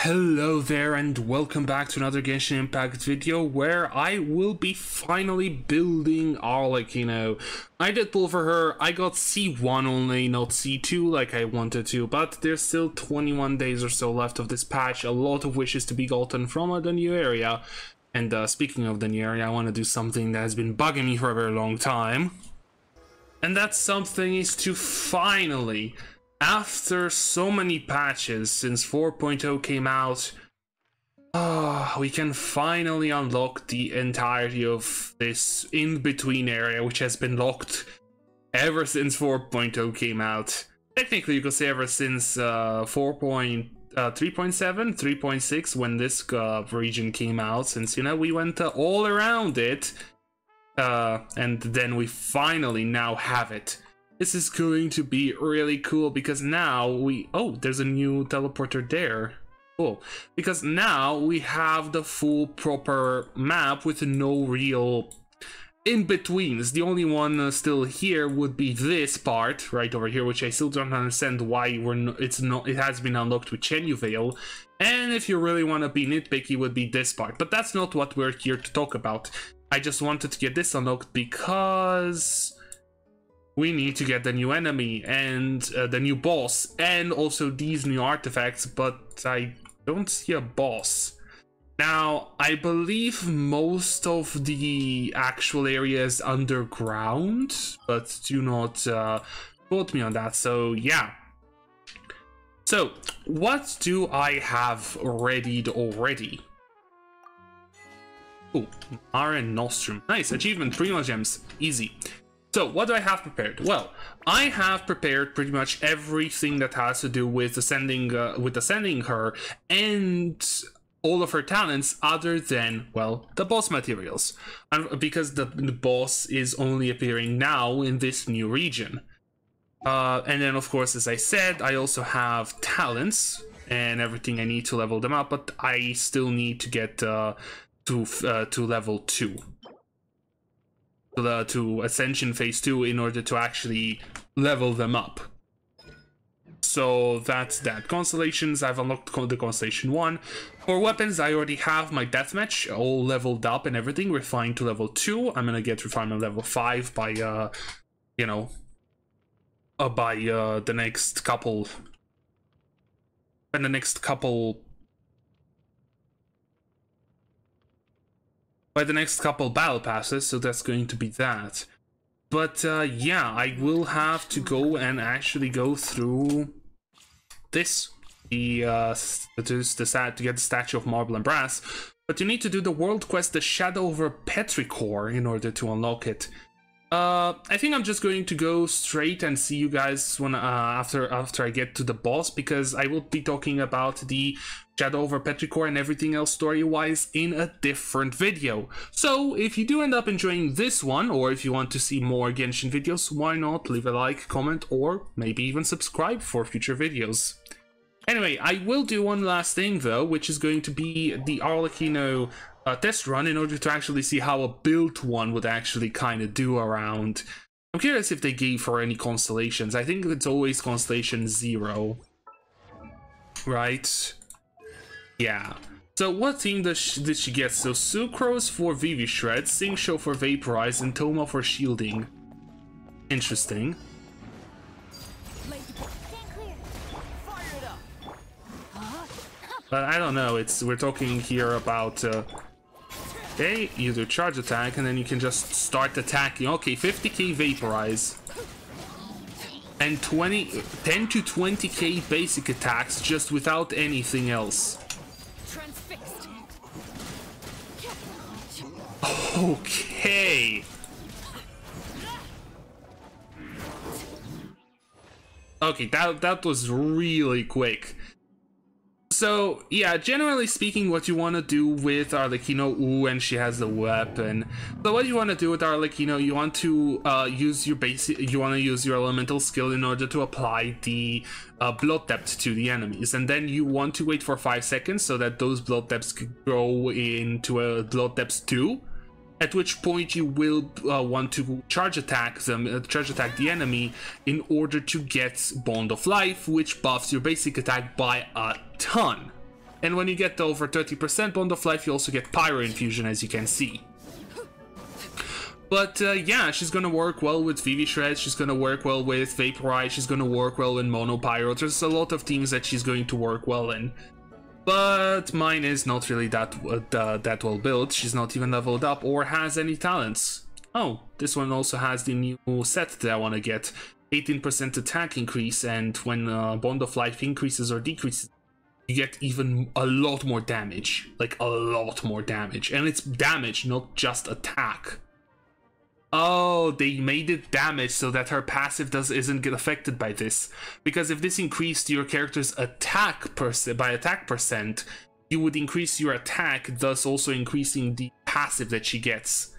Hello there and welcome back to another Genshin Impact video where I will be finally building Arlecchino. I did pull for her. I got C1 only, not C2 like I wanted to, but there's still 21 days or so left of this patch, a lot of wishes to be gotten from the new area. And speaking of the new area, I want to do something that has been bugging me for a very long time. And that something is to finally, after so many patches since 4.0 came out, we can finally unlock the entirety of this in-between area, which has been locked ever since 4.0 came out. Technically, you could say ever since 3.7, 3.6, when this region came out, since, you know, we went all around it, and then we finally now have it. This is going to be really cool because now there's a new teleporter there. Cool. Because now we have the full proper map with no real in-betweens. The only one still here would be this part right over here, which I still don't understand why it has been unlocked with Chenyu Vale. And if you really want to be nitpicky, would be this part. But that's not what we're here to talk about. I just wanted to get this unlocked because we need to get the new enemy and the new boss and also these new artifacts, but I don't see a boss. Now, I believe most of the actual area is underground, but do not quote me on that, so yeah. So, what do I have readied already? Oh, Mare Nostrum. Nice, achievement, 3 more gems, easy. So, what do I have prepared? Well, I have prepared pretty much everything that has to do with ascending her and all of her talents, other than, well, the boss materials, because the boss is only appearing now in this new region. And then, of course, as I said, I also have talents and everything I need to level them up, but I still need to get to level 2. To Ascension Phase 2 in order to actually level them up. So that's that. Constellations, I've unlocked the Constellation 1. For weapons, I already have my Deathmatch all leveled up and everything, refined to level 2. I'm gonna get refinement level 5 by, the next couple... by the next couple battle passes, so that's going to be that. But yeah, I will have to go and actually go through this, to get the Statue of Marble and Brass. But you need to do the world quest, the Shadow over Petrichor, in order to unlock it. I think I'm just going to go straight and see you guys when after I get to the boss, because I will be talking about the Shadow over Petrichor and everything else story-wise in a different video. So if you do end up enjoying this one, or if you want to see more Genshin videos, why not leave a like, comment, or maybe even subscribe for future videos. Anyway, I will do one last thing though, which is going to be the Arlecchino test run in order to actually see how a built one would actually kind of do around. I'm curious if they gave her any constellations. I think it's always constellation 0. Right? Yeah. So what theme did she get? So Sucrose for Vivi Shred, Singshow for Vaporize, and Toma for Shielding. Interesting. But I don't know, we're talking here about okay, you do charge attack and then you can just start attacking. Okay, 50k Vaporize and 10 to 20k basic attacks just without anything else. Okay. Okay, that was really quick. So, yeah, generally speaking, what you want to do with Arlecchino, and she has the weapon. So what you want to do with Arlecchino, you want to use your elemental skill in order to apply the blood depth to the enemies. And then you want to wait for 5 seconds so that those blood depths could grow into a blood depth 2. At which point you will want to charge attack the enemy in order to get Bond of Life, which buffs your basic attack by a ton. And when you get over 30% bond of life, you also get pyro infusion, as you can see. But yeah, she's gonna work well with Vivi Shred, she's gonna work well with Vaporize, she's gonna work well in Mono Pyro. There's a lot of teams that she's going to work well in. But mine is not really that well built. She's not even leveled up or has any talents. Oh, this one also has the new set that I want to get. 18% attack increase, and when Bond of Life increases or decreases, you get even a lot more damage. Like, a lot more damage. And it's damage, not just attack. Oh, they made it damage so that her passive isn't get affected by this. Because if this increased your character's attack by attack percent, you would increase your attack, thus also increasing the passive that she gets.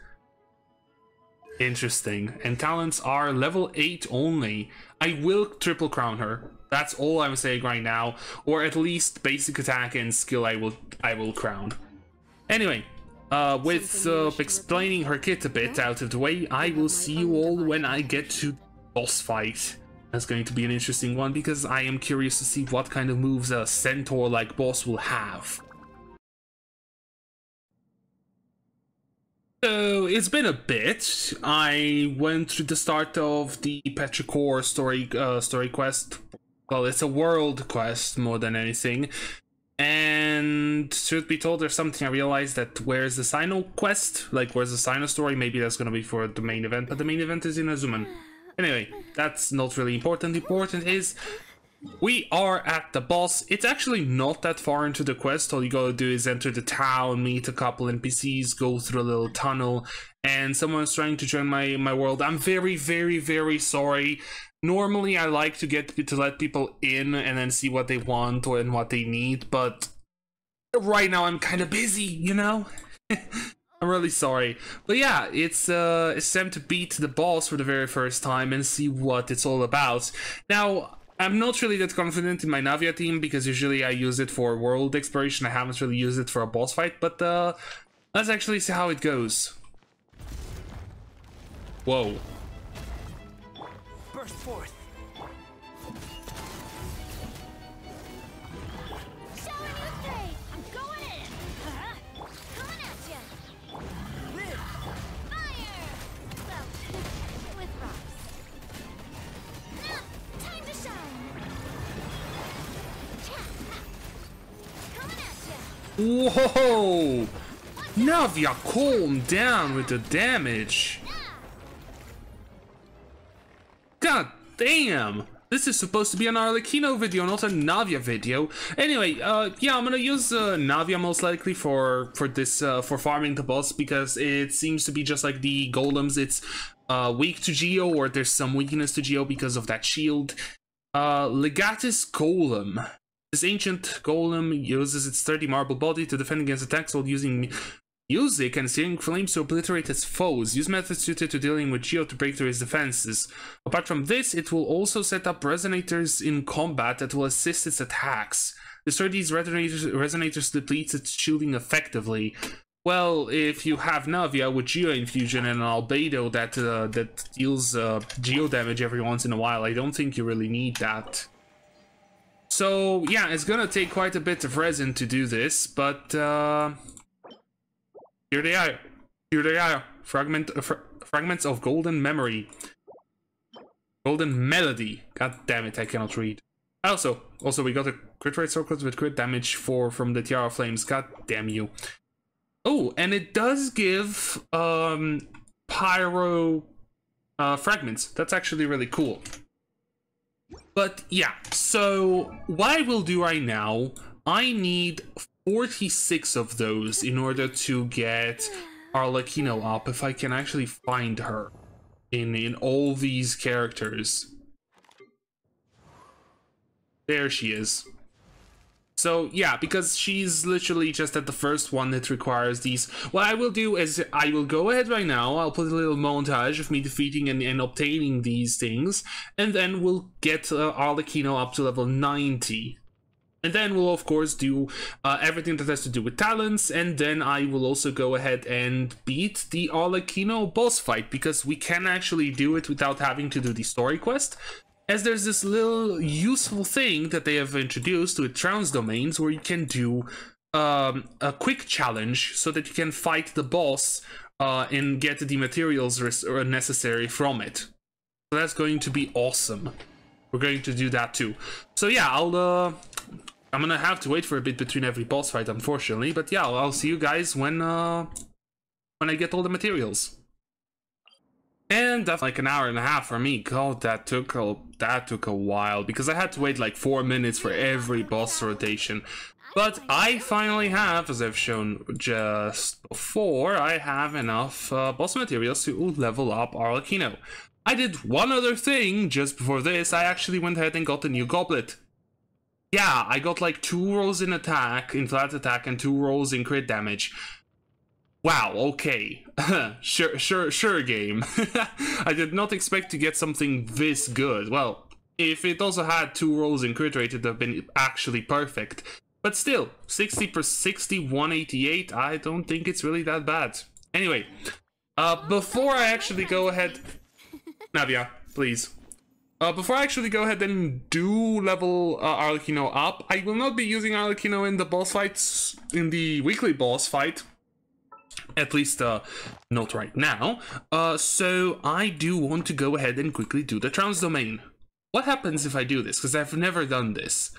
Interesting. And talents are level 8 only. I will triple crown her. That's all I'm saying right now. Or at least basic attack and skill I will crown. Anyway. With explaining her kit a bit out of the way, I will see you all when I get to the boss fight. That's going to be an interesting one because I am curious to see what kind of moves a centaur-like boss will have. So, it's been a bit. I went through the start of the Petrichor story quest. Well, it's a world quest more than anything. And truth be told, there's something I realized that where's the Sino quest? Like, where's the Sino story? Maybe that's gonna be for the main event, but the main event is in Azuman. Anyway, that's not really important. Important is we are at the boss. It's actually not that far into the quest. All you gotta do is enter the town, meet a couple NPCs, go through a little tunnel, and someone's trying to join my world. I'm very, very, very sorry. Normally, I like to let people in and then see what they want and what they need, but right now I'm kind of busy, you know? I'm really sorry. But yeah, it's time to beat the boss for the very first time and see what it's all about. Now, I'm not really that confident in my Navia team because usually I use it for world exploration. I haven't really used it for a boss fight, but let's actually see how it goes. Whoa. Burst forth. Showing you straight. I'm going in. Coming at ya. Live. Fire. Well, with rocks. Now, time to shine. Coming at ya. Whoa! Navia, calm down with the damage. God damn! This is supposed to be an Arlecchino video, not a Navia video. Anyway, yeah, I'm gonna use Navia most likely for farming the boss because it seems to be just like the golems. It's weak to Geo, or there's some weakness to Geo because of that shield. Legatus Golem. This ancient golem uses its 30 marble body to defend against attacks while using music and searing flames to obliterate its foes. Use methods suited to dealing with Geo to break through his defenses. Apart from this, it will also set up resonators in combat that will assist its attacks. Destroy these resonators depletes its shielding effectively. Well, if you have Navia with Geo Infusion and an Albedo that deals Geo damage every once in a while, I don't think you really need that. So yeah, it's gonna take quite a bit of resin to do this, but here they are. Here they are. Fragments of golden memory. Golden melody. God damn it, I cannot read. Also we got a crit rate circles with crit damage from the Tiara Flames. God damn you. Oh, and it does give pyro fragments. That's actually really cool. But yeah, so what I will do right now, I need 46 of those in order to get Arlecchino up, if I can actually find her in all these characters. There she is. So yeah, because she's literally just at the first one that requires these. What I will do is I will go ahead right now, I'll put a little montage of me defeating and obtaining these things, and then we'll get Arlecchino up to level 90. And then we'll of course do everything that has to do with talents, and then I will also go ahead and beat the Arlecchino boss fight, because we can actually do it without having to do the story quest. as there's this little useful thing that they have introduced with trans domains where you can do a quick challenge so that you can fight the boss and get the materials necessary from it. So that's going to be awesome. We're going to do that too. So yeah, I'm gonna have to wait for a bit between every boss fight, unfortunately. But yeah, I'll see you guys when I get all the materials. And that's like an hour and a half for me. God, that took a while because I had to wait like 4 minutes for every boss rotation. But I finally have, as I've shown just before, I have enough boss materials to level up Arlecchino. I did one other thing just before this. I actually went ahead and got a new goblet. Yeah, I got like 2 rolls in attack, in flat attack, and 2 rolls in crit damage. Wow, okay. sure game. I did not expect to get something this good. Well, if it also had 2 rolls in crit rate, it would have been actually perfect. But still, 60 per 60, 188, I don't think it's really that bad. Anyway, before I actually go ahead... Navia, please. Before I actually go ahead and do level Arlecchino up, I will not be using Arlecchino in the boss fights, in the weekly boss fight. At least, not right now. So I do want to go ahead and quickly do the trans domain. What happens if I do this? Because I've never done this.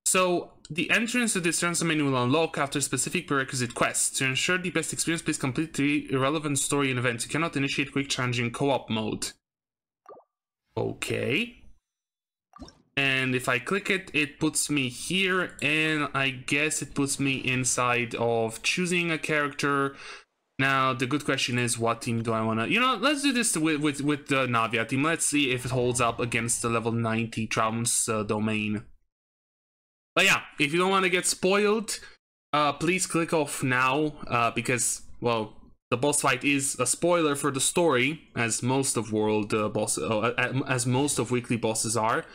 So, the entrance to this trans domain will unlock after specific prerequisite quests. To ensure the best experience, please complete the irrelevant story and events. You cannot initiate quick challenge in co-op mode. Okay. And if I click it, it puts me here, and I guess it puts me inside of choosing a character. Now, the good question is, what team do I want to... You know, let's do this with the Navia team. Let's see if it holds up against the level 90 trans domain. But yeah, if you don't want to get spoiled, please click off now, because, well, the boss fight is a spoiler for the story, as most of as most of weekly bosses are.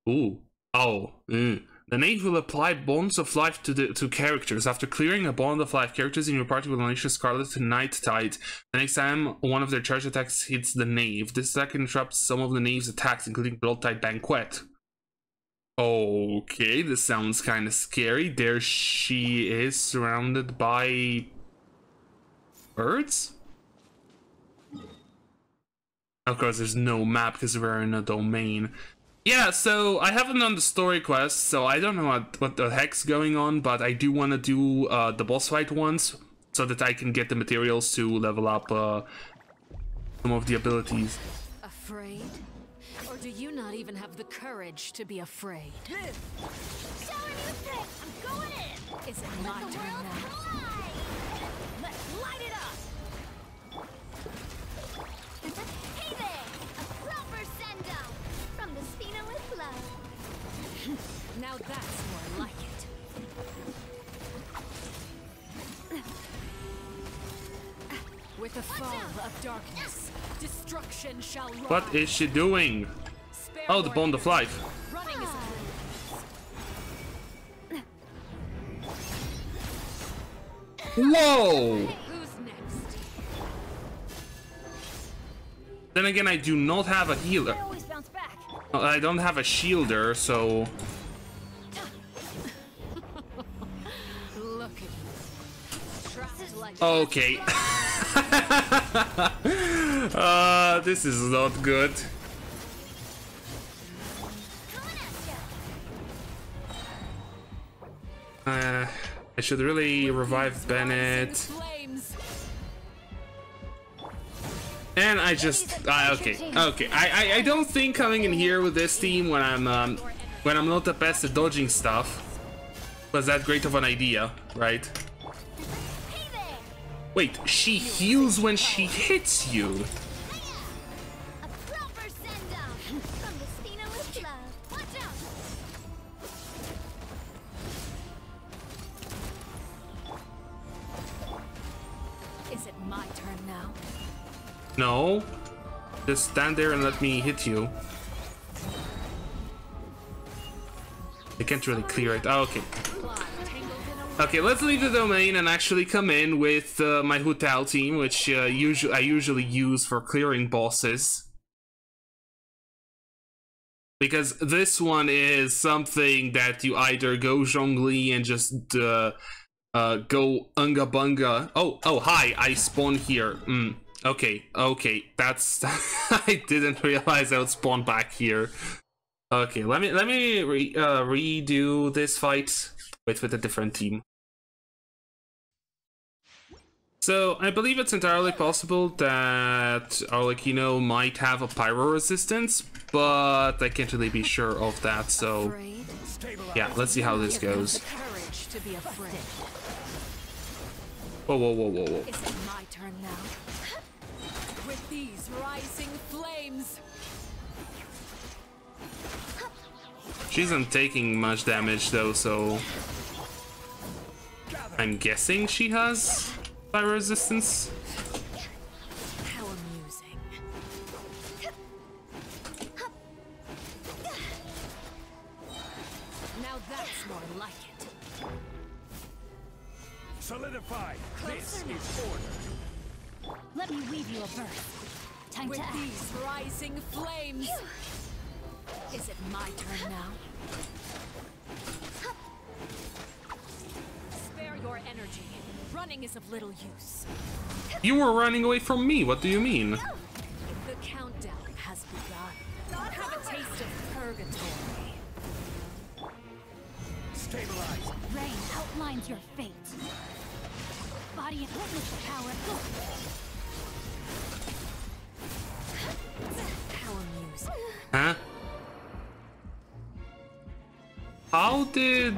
Ooh. Oh. The knave will apply bonds of life to characters. After clearing a bond of life, characters in your party will unleash a Scarlet Night Tide. The next time one of their charge attacks hits the knave, this attack interrupts some of the knave's attacks, including Blood Tide Banquet. Okay, this sounds kind of scary. There she is, surrounded by birds? Of course, there's no map because we're in a domain. Yeah, so I haven't done the story quest, so I don't know what the heck's going on, but I do want to do the boss fight once, so that I can get the materials to level up some of the abilities. Afraid? Or do you not even have the courage to be afraid? Show a new trick! I'm going in! Is it my Let the turn world now? collide! Let's light it up! Hey there! A proper send-off! From the Spina with love. Now that's more like it. With the fall of darkness, destruction shall rise. What is she doing? Spare Oh, the bond of life. Running is Whoa! Who's next? Then again, I do not have a healer. I always bounce back. I don't have a shielder, so... Look at you. Trapped like Okay. This is not good. Coming at ya. I should really revive Bennett. flames. And I just... okay. I don't think coming in here with this team when I'm not the best at dodging stuff was that great of an idea, right? Hey there! Wait, she heals when she hits you. Hiya! A proper send-off! From the Spina with love. Watch out! Is it my turn now? No. Just stand there and let me hit you. I can't really clear it. Oh, okay. Fly, tangled in a Okay, let's leave the domain and actually come in with my Hutal team, which I usually use for clearing bosses. Because this one is something that you either go Zhongli and just go Unga Bunga. Oh, hi, I spawned here. Okay, that's... I didn't realize I would spawn back here. Okay, let me redo this fight with a different team. So, I believe it's entirely possible that Arlecchino might have a pyro resistance, but I can't really be sure of that, so... Yeah, let's see how this goes. Whoa. Is it my turn now? With these rising flames. She isn't taking much damage though, so... I'm guessing she has fire resistance? How amusing. Now that's more like it. Solidify. This is order. Let me weave you a verse. Time With to act. these rising flames. Is it my turn now? Spare your energy. Running is of little use. You were running away from me, what do you mean? The countdown has begun. Have a taste of purgatory. Stabilize. Rain outlines your fate. Body and witness power. How amusing. Huh? How did...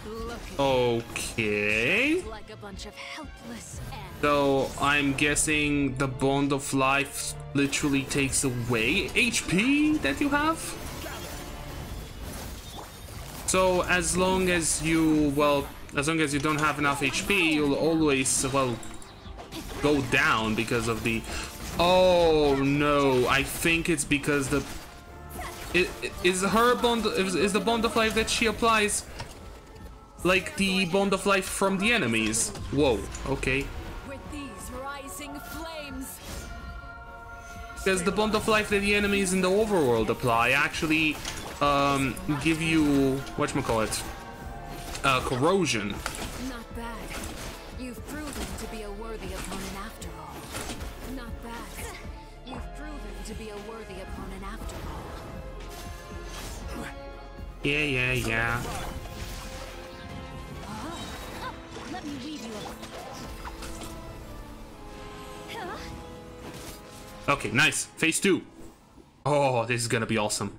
Look at Okay... like a bunch of helpless ants. So, I'm guessing the Bond of Life literally takes away HP that you have? So, as long as you, well, as long as you don't have enough HP, you'll always, well, go down because of the... Oh, no, I think it's because the... Is her bond, is the Bond of Life that she applies like the Bond of Life from the enemies? Whoa, okay. With these rising flames. Because the Bond of Life that the enemies in the overworld apply actually give you, whatchamacallit, corrosion. Not bad. You've proven to be a worthy opponent after all. Not bad. You've proven to be a worthy opponent after all. Yeah. Let me weave you a... Okay, nice. Phase 2. Oh, this is gonna be awesome.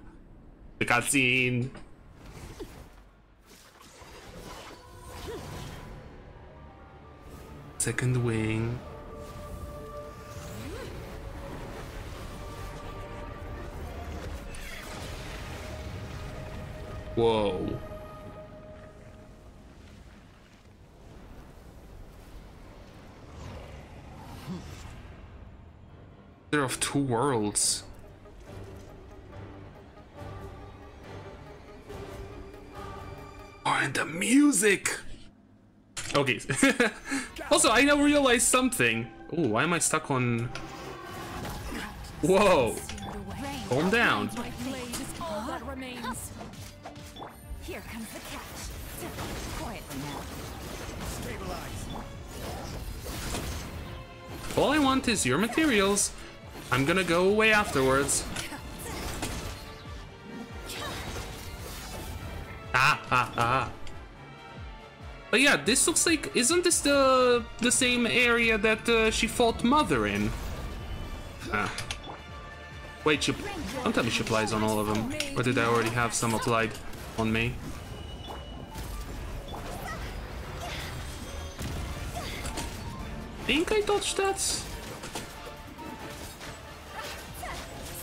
The cutscene. Second wing. Whoa. They're of two worlds. Oh, and the music! Okay. Also, I now realized something. Oh, why am I stuck on... Whoa. Calm down. My blade is all that remains. Here comes the catch. Quietly now. Stabilize. All I want is your materials. I'm gonna go away afterwards. Ah. But yeah, this looks like... Isn't this the same area that she fought Mother in? Ah. Wait, don't tell me she applies on all of them. Or did I already have some applied on me? I think I dodged that.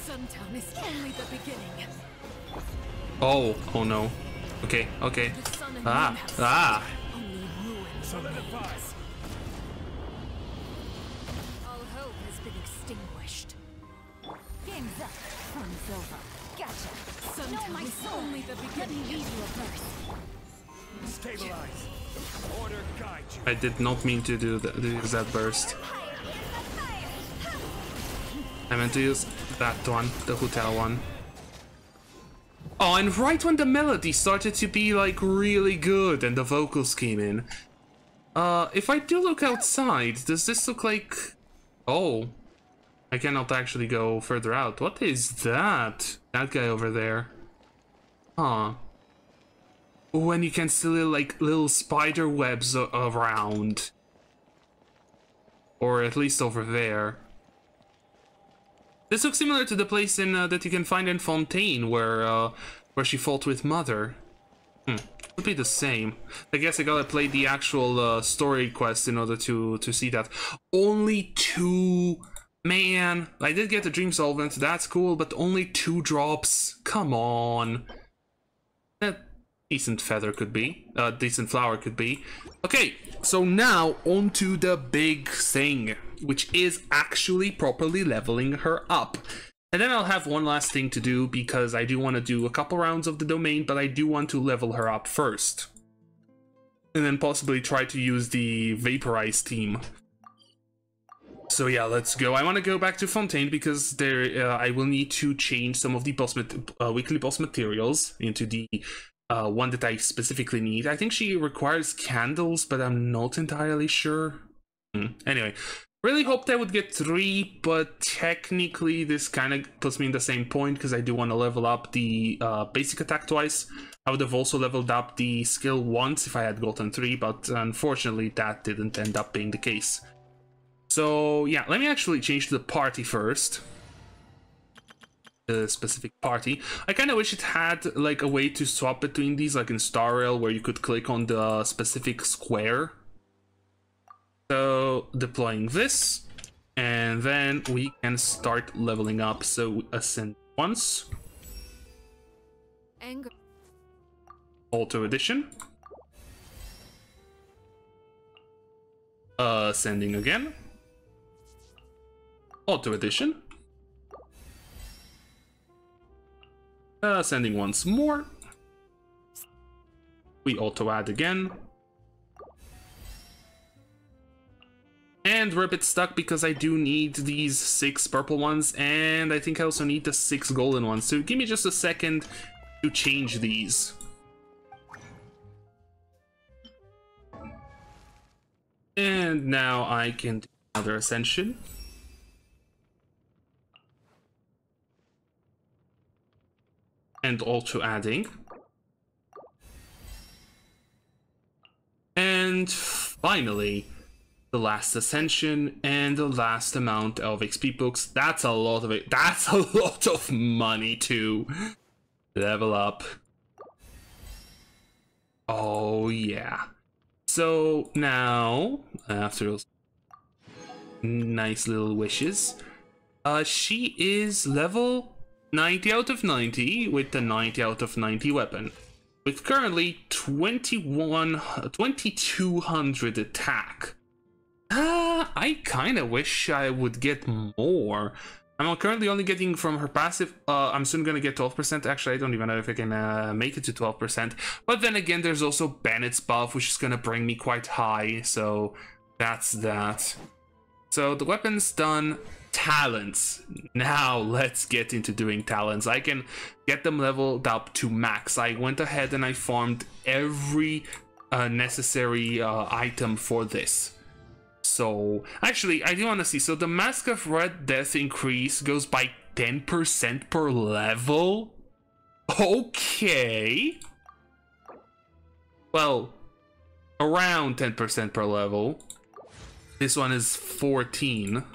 Suntown is only the beginning. Oh no. Okay. The sun and moon have only ruin Solidify. remains. All hope has been extinguished. Game's up. Fun's over. Gotcha. Suntown my is sword. only the Let me beginning. weave you a verse. Stabilize. Order guide you. I did not mean to do that burst. I meant to use that one, the hotel one. Oh, and right when the melody started to be like really good and the vocals came in. If I do look outside, does this look like... Oh, I cannot actually go further out. What is that? That guy over there. Huh. Oh, and you can see like little spider webs around. Or at least over there. This looks similar to the place in that you can find in Fontaine, where she fought with Mother. Would be the same. I guess I gotta play the actual story quest in order to see that. Only 2. Man, I did get the Dream Solvent. That's cool, but only 2 drops. Come on. Decent feather could be. Decent flower could be. Okay, so now on to the big thing, which is actually properly leveling her up. And then I'll have one last thing to do, because I do want to do a couple rounds of the domain, but I do want to level her up first. And then possibly try to use the Vaporize team. So yeah, let's go. I want to go back to Fontaine, because there I will need to change some of the weekly boss materials into the one that I specifically need. I think she requires candles, but I'm not entirely sure. Anyway, really hoped I would get 3, but technically this kind of puts me in the same point, because I do want to level up the basic attack twice. I would have also leveled up the skill once if I had gotten 3, but unfortunately that didn't end up being the case. So yeah, let me actually change to the party first. The specific party. I kind of wish it had like a way to swap between these, like in Star Rail, where you could click on the specific square. So deploying this, and then we can start leveling up. So ascend once. Anger. Auto addition. Ascending again. Auto addition. Ascending once more. We auto add again. And we're a bit stuck because I do need these 6 purple ones, and I think I also need the 6 golden ones. So give me just a second to change these. And now I can do another ascension. And auto adding. And finally, the last ascension and the last amount of XP books. That's a lot of it. That's a lot of money to level up. Oh yeah. So now, after those nice little wishes, she is level 90 out of 90 with the 90 out of 90 weapon. With currently 2200 attack. I kind of wish I would get more. I'm currently only getting from her passive. I'm soon gonna get 12%. Actually, I don't even know if I can make it to 12%. But then again, there's also Bennett's buff, which is gonna bring me quite high. So that's that. So the weapon's done. Talents. Now let's get into doing talents. I can get them leveled up to max. I went ahead and I farmed every necessary item for this. So actually, I do want to see. So the Mask of Red Death increase goes by 10% per level. Okay. Well, around 10% per level. This one is 14.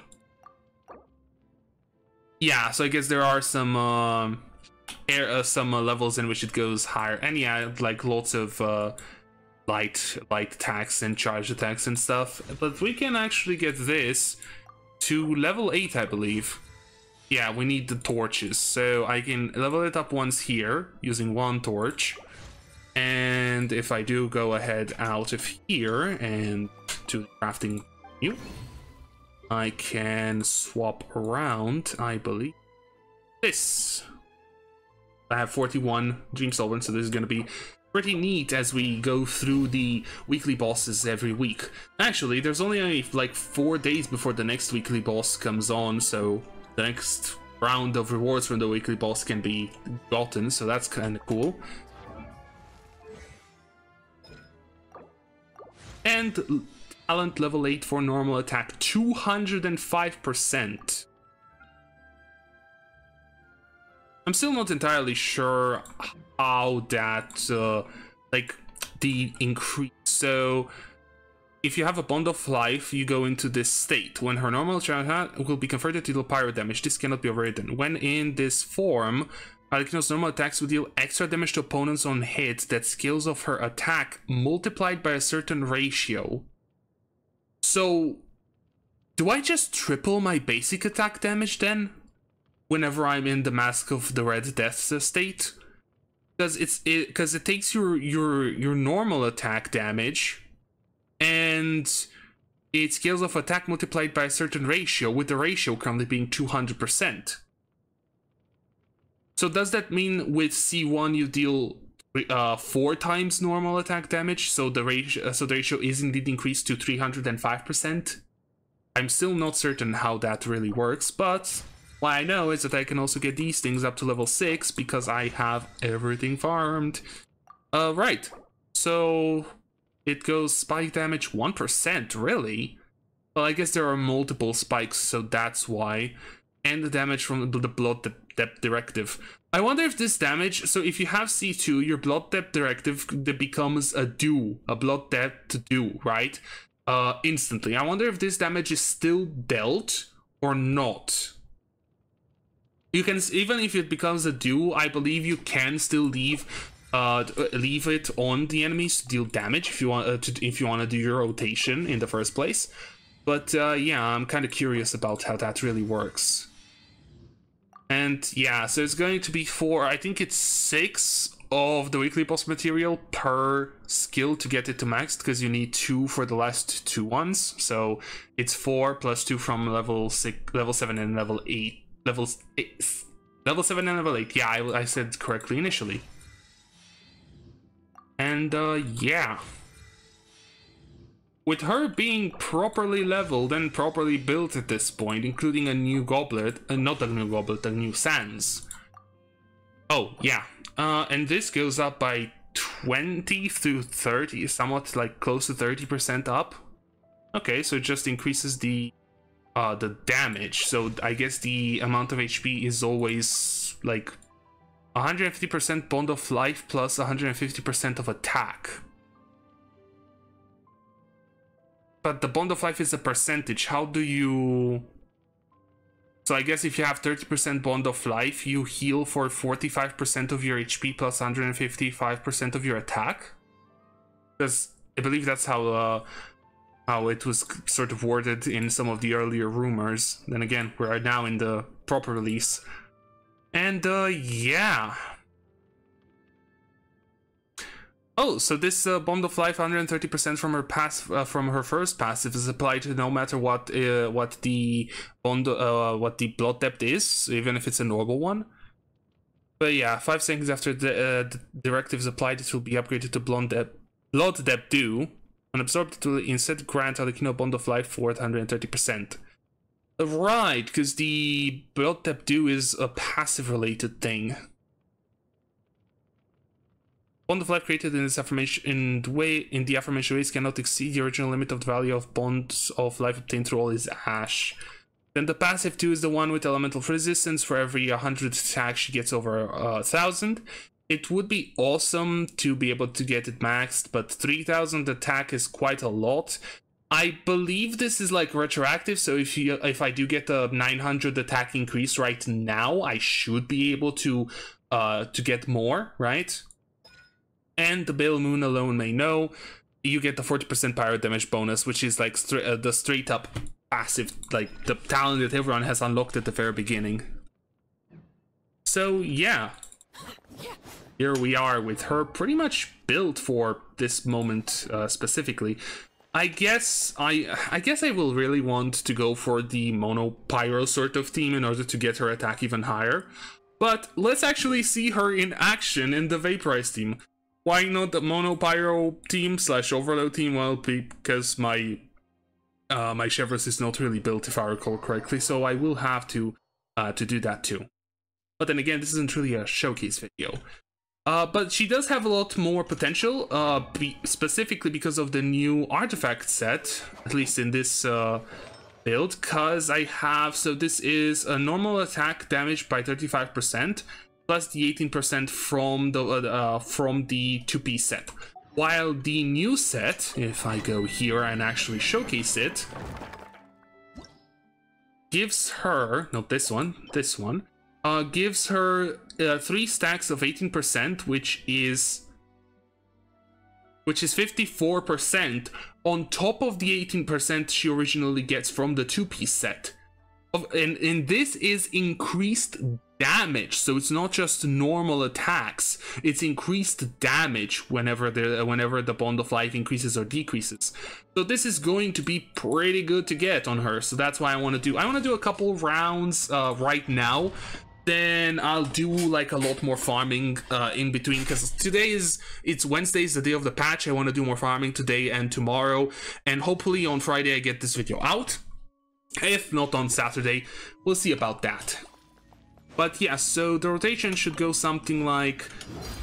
Yeah, so I guess there are some levels in which it goes higher, and yeah, like lots of light attacks and charge attacks and stuff. But we can actually get this to level 8, I believe. Yeah, we need the torches, so I can level it up once here using 1 torch. And if I do go ahead out of here and to the crafting menu, I can swap around, I believe, this. I have 41 Dream Solvent, so this is going to be pretty neat as we go through the weekly bosses every week. Actually, there's only like 4 days before the next weekly boss comes on, so the next round of rewards from the weekly boss can be gotten, so that's kind of cool. And talent level 8 for normal attack, 205%. I'm still not entirely sure how that, like, the increase. So, if you have a Bond of Life, you go into this state. When her normal attack will be converted to deal pyro damage, this cannot be overridden. When in this form, Arlecchino's normal attacks will deal extra damage to opponents on hits that scales of her attack multiplied by a certain ratio. So, do I just triple my basic attack damage then? Whenever I'm in the Mask of the Red Death state? Because it takes your normal attack damage and it scales of attack multiplied by a certain ratio, with the ratio currently being 200%. So does that mean with C1 you deal 4 times normal attack damage, so the ratio is indeed increased to 305%? I'm still not certain how that really works, but what I know is that I can also get these things up to level 6 because I have everything farmed. Right, so it goes spike damage 1%, really? Well, I guess there are multiple spikes, so that's why. And the damage from the Blood Depth Directive. I wonder if this damage, so if you have C2, your Blood Depth Directive becomes a do, a Blood Depth do, right? Instantly. I wonder if this damage is still dealt or not. You can, even if it becomes a do, I believe you can still leave it on the enemies to deal damage if you want to do your rotation in the first place. But yeah, I'm kind of curious about how that really works. And yeah, so it's going to be 4, I think it's 6 of the weekly boss material per skill to get it to max, because you need 2 for the last 2 ones. So it's 4 plus 2 from level 7 and level 8. Level 7 and level 8. Yeah, I said correctly initially. And yeah. With her being properly leveled and properly built at this point, including a new goblet, not a new goblet, a new sans. Oh, yeah. And this goes up by 20 to 30, somewhat like close to 30% up. Okay, so it just increases the damage. So I guess the amount of HP is always like 150% Bond of Life plus 150% of attack. But the Bond of Life is a percentage. How do you... So I guess if you have 30% Bond of Life, you heal for 45% of your HP plus 155% of your attack? Because I believe that's how it was sort of worded in some of the earlier rumors. Then again, we are now in the proper release. And yeah. Oh, so this Bond of Life, 130% from her from her first passive, is applied to no matter what the blood depth is, even if it's a normal one. But yeah, 5 seconds after the directive is applied, it will be upgraded to blood depth do. When absorbed, it will instead grant Arlecchino Bond of Life for 130%. Right, because the blood depth do is a passive related thing. Bond of Life created in this affirmation in the aforementioned ways cannot exceed the original limit of the value of bonds of life obtained through all his ash. Then the passive 2 is the one with elemental resistance. For every 100 attack, she gets over 1,000. It would be awesome to be able to get it maxed, but 3,000 attack is quite a lot. I believe this is like retroactive, so if I do get a 900 attack increase right now, I should be able to get more, right? And the Pale Moon alone may know, you get the 40% pyro damage bonus, which is like the straight up passive, like the talent that everyone has unlocked at the very beginning. So yeah, here we are with her pretty much built for this moment specifically. I guess I will really want to go for the mono pyro sort of team in order to get her attack even higher. But let's actually see her in action in the Vaporize team. Why not the mono pyro team / overload team? Well, because my Chevrolet is not really built, if I recall correctly, so I will have to to do that too. But then again, this isn't really a showcase video. But she does have a lot more potential, specifically because of the new artifact set, at least in this build, because I have, so this is a normal attack damage by 35%, plus the 18% from the 2-piece set. While the new set, if I go here and actually showcase it, gives her, not this one, gives her 3 stacks of 18%, which is 54% on top of the 18% she originally gets from the 2-piece set. And this is increased damage, so it's not just normal attacks, it's increased damage whenever the bond of life increases or decreases. So this is going to be pretty good to get on her, so that's why I want to do a couple rounds right now. Then I'll do like a lot more farming in between, because it's Wednesday's the day of the patch. I want to do more farming today and tomorrow, and hopefully on Friday I get this video out. If not on Saturday, we'll see about that. But yeah, so the rotation should go something like,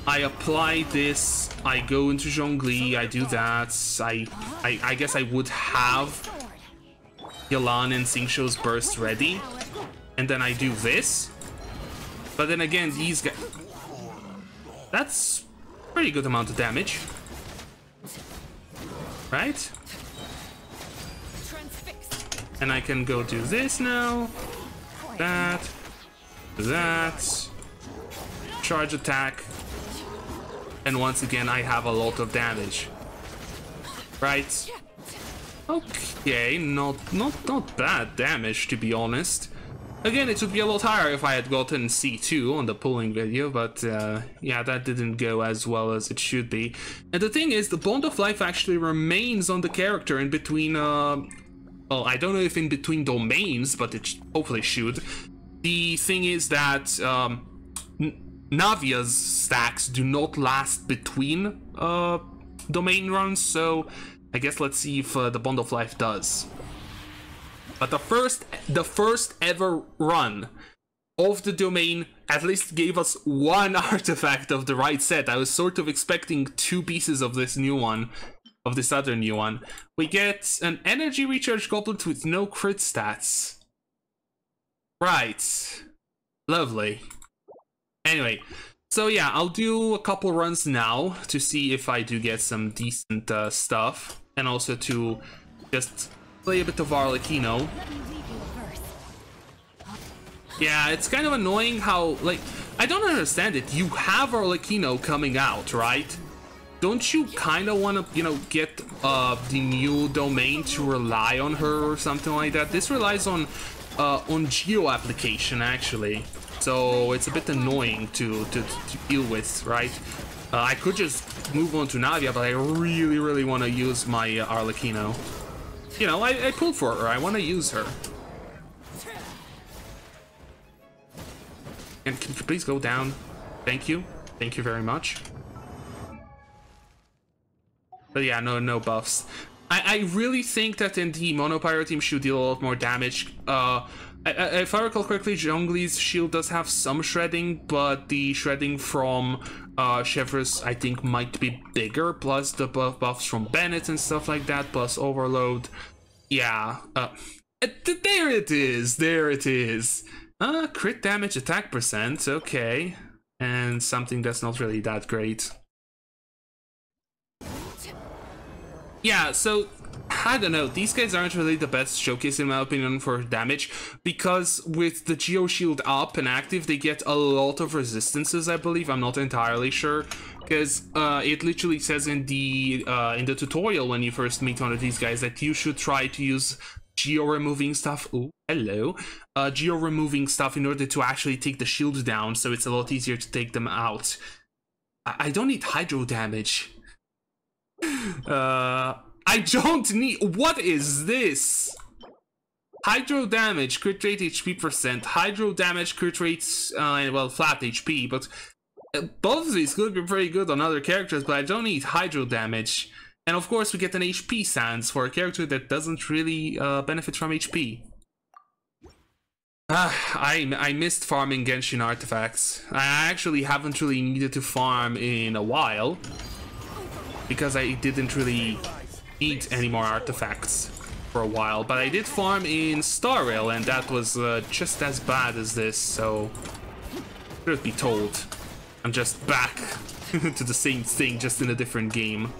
I apply this, I go into Zhongli, I do that, I guess I would have Yalan and Xingqiu's burst ready, and then I do this. But then again, these guys, that's pretty good amount of damage, right? And I can go do this now, that, charge attack, and once again I have a lot of damage, right? Okay, not bad damage, to be honest. Again, it would be a lot higher if I had gotten C2 on the pulling video, but yeah, that didn't go as well as it should be. And the thing is, the bond of life actually remains on the character in between, well, I don't know if in between domains, but it hopefully should. The thing is that Navia's stacks do not last between domain runs, so I guess let's see if the bond of life does. But the first ever run of the domain at least gave us 1 artifact of the right set. I was sort of expecting 2 pieces of this new one, of this other new one. We get an energy recharge goblet with no crit stats. Right. Lovely. Anyway, so yeah, I'll do a couple runs now to see if I do get some decent stuff, and also to just play a bit of Arlecchino. Yeah, it's kind of annoying how, like, I don't understand it. You have Arlecchino coming out, right? Don't you kind of want to, you know, get the new domain to rely on her or something like that? This relies on geo application, actually. So it's a bit annoying to deal with, right? I could just move on to Navia, but I really want to use my Arlecchino. You know, I pulled for her. I want to use her. And can you please go down? Thank you. Thank you very much. But yeah, no buffs. I really think that in the Mono Pyro team should deal a lot more damage. If I recall correctly, Zhongli's shield does have some shredding, but the shredding from Chevreuse I think might be bigger, plus the buffs from Bennett and stuff like that, plus Overload. Yeah, there it is. Crit damage attack percent, okay. And something that's not really that great. Yeah, so I don't know, these guys aren't really the best showcase in my opinion for damage, because with the Geo Shield up and active they get a lot of resistances, I believe. I'm not entirely sure, because it literally says in the tutorial when you first meet one of these guys that you should try to use geo removing stuff. Oh, hello. Geo removing stuff in order to actually take the shield down, so it's a lot easier to take them out. I don't need hydro damage. I don't need. What is this? Hydro damage, crit rate, HP percent. Hydro damage, crit rates, well, flat HP, but both of these could be pretty good on other characters, but I don't need hydro damage. And of course, we get an HP sans for a character that doesn't really benefit from HP. I missed farming Genshin artifacts. I actually haven't really needed to farm in a while because I didn't really need any more artifacts for a while. But I did farm in Star Rail, and that was just as bad as this. So truth be told, I'm just back to the same thing, just in a different game.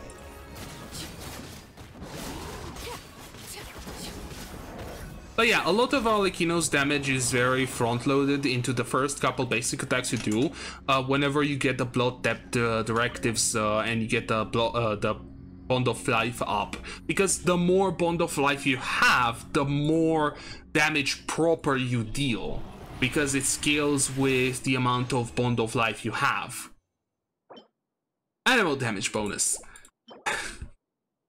But yeah, a lot of Arlecchino's damage is very front-loaded into the first couple basic attacks you do. Whenever you get the blood depth directives and you get the bond of life up, because the more bond of life you have, the more damage proper you deal, because it scales with the amount of bond of life you have. Animal damage bonus.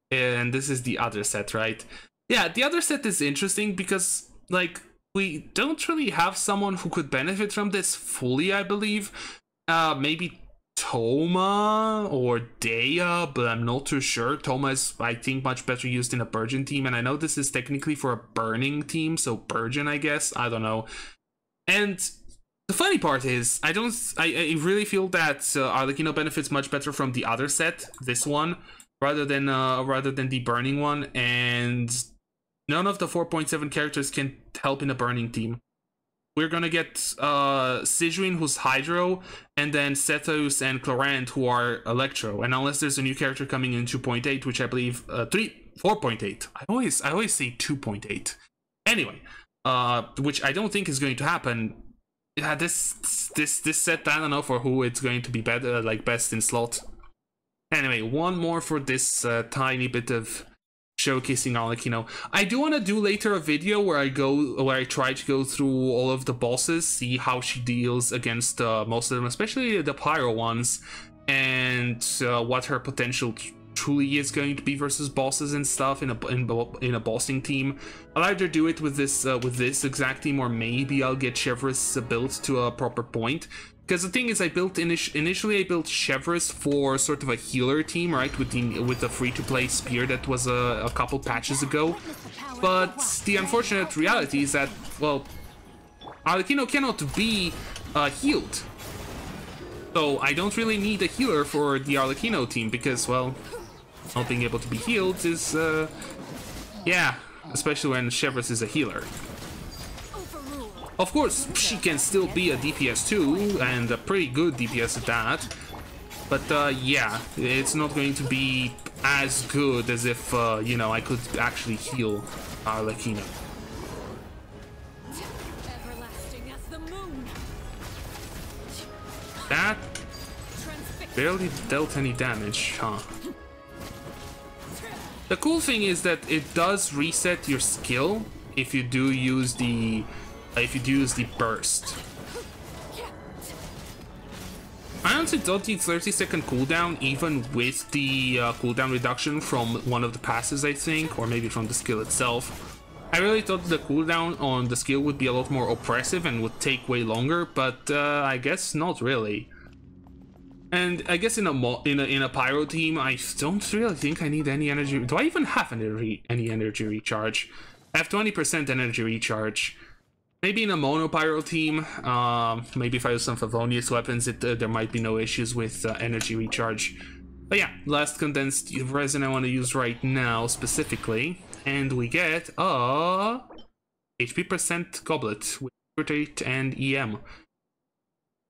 And this is the other set, right? Yeah, the other set is interesting because, like, we don't really have someone who could benefit from this fully, I believe. Maybe Toma or Dea, but I'm not too sure. Toma is, I think, much better used in a Burgeon team, and I know this is technically for a Burning team, so Burgeon, I guess. I don't know. And the funny part is, I really feel that Arlecchino benefits much better from the other set, this one, rather than the Burning one, and none of the 4.7 characters can help in a Burning team. We're gonna get Sigewinne, who's Hydro, and then Sethos and Clorant, who are Electro. And unless there's a new character coming in 2.8, which I believe 4.8. I always say 2.8. Anyway, which I don't think is going to happen. Yeah, this set, I don't know for who it's going to be better, like best in slot. Anyway, one more for this tiny bit of showcasing Arlecchino. I do want to do later a video where I try to go through all of the bosses, see how she deals against most of them, especially the Pyro ones, and what her potential truly is going to be versus bosses and stuff in a bossing team. I'll either do it with this exact team, or maybe I'll get Chevreuse built to a proper point. Because the thing is, I built initially I built Chevreuse for sort of a healer team, right, with the free-to-play spear that was a couple patches ago. But the unfortunate reality is that, well, Arlecchino cannot be healed. So I don't really need a healer for the Arlecchino team because, well, not being able to be healed is, yeah, especially when Chevreuse is a healer. Of course, she can still be a DPS too, and a pretty good DPS at that. But yeah, it's not going to be as good as if, you know, I could actually heal Arlecchino. That barely dealt any damage, huh? The cool thing is that it does reset your skill if you do use the burst. I honestly don't need 30-second cooldown, even with the cooldown reduction from one of the passes, I think, or maybe from the skill itself. I really thought the cooldown on the skill would be a lot more oppressive and would take way longer, but I guess not really. And I guess in a Pyro team, I don't really think I need any energy. Do I even have any energy recharge? I have 20% energy recharge. Maybe in a mono Pyro team, maybe if I use some Favonius weapons, there might be no issues with energy recharge. But yeah, last condensed resin I want to use right now specifically, and we get a HP percent goblet with Rotate and EM.